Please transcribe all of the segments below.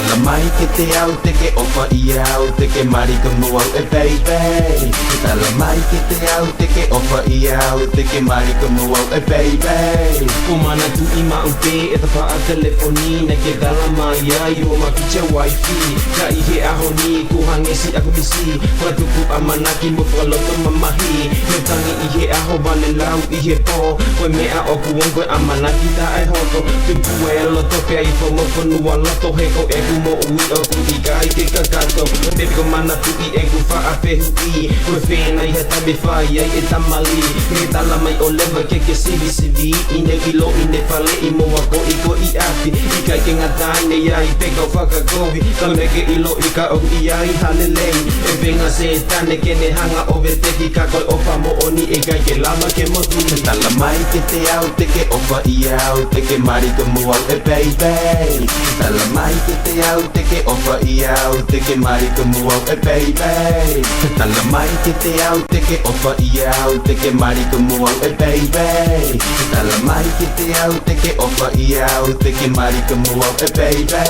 Tala mai ke te au te ke opa I au te ke marika mo au e baby. Tala mai ke te au te ke opa I au te ke marika mo au e baby. Ko mana tu I maupe e ta paa telefoni na ke kala mai ai o makicha wifi. Ka I he aho ni ku hangesi aku bisi. Kura tuku amanaki mo whakaloto mamahi. Me tangi I he aho vale lau I he po. Koe mea o kuong koe amanaki ta ai hoko. Tuku e loto pe ai whomo whanua loto he ko e ku mo ui o ku I kai ke kakato. Baby ko mana tu I e ku wha a whehu I. Koe whena I he tabe whai ai e tamali. Ke tala mai o lema ke CVCV. I ne ilo I ne whale I moa ko I ko I api. I kai ke ngatai ne iai peka o whakakohi. Ka meke ilo I ka o I ai halelei. E venga se tane ke ne hanga o veteki. Ka koe ofa mo oni e kai ke lama ke motu. Tala mai ke te au te ke opa I au te ke marika mo au e baby. Tala mai ke te au te ke opa I au te ke marika mo au e baby. Tala mai ke te au te ke opa I au te ke marika mo au e baby. Tala mai ke te au te ke opa I au te ke marika mo au e baby.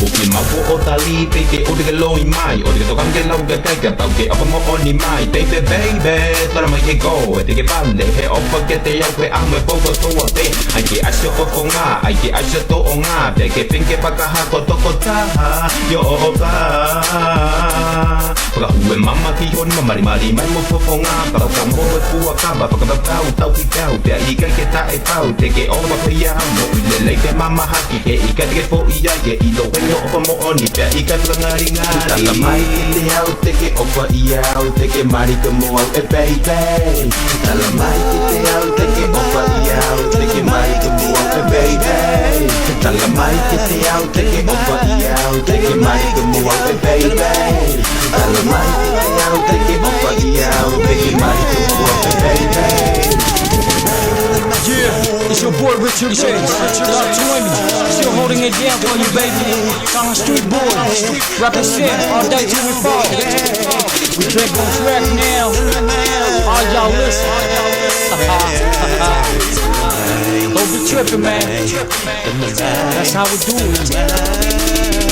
Uki mapo o tali peke o te ke loi mai. O te ke tokam ke lau ke kai ke tau ke opa mo oni mai. Baby baby, tara mai ke go e te ke pale. He opa ke te au ke ame poko toa te. Ai ke asio o ngā, ai ke asio to o ngā. Pe ke pinke pakaha ko toko taha. Yo o ka Paka ue mama ki honi ma mari mai mo fofo ngā. Paka ka mo e pua kaba, paka bakau tau ki kau. Pea I kai ke tae pau, te ke opa pia mo. I lelei te mama haki, ke I kai te ke po I ai. Ke I lo wengo opa mo oni, pea I kai paka ngari ngari. Tala mai ke te au te ke opa I au te ke marika mo au e baby. Tala mai ke te au te ke opa I au te ke marika mo au e baby. Tala mai ke te au te ke opa I au te ke marika mo au e baby. Tala mai ke te au te ke opa I au te ke marika mo au e baby. Yeah, it's your boy Richard J. Top 20, still holding it down for you, baby. Talking street boys, represent all day 24. We back on track now. All y'all listen. Don't be tripping, man. That's how we do it.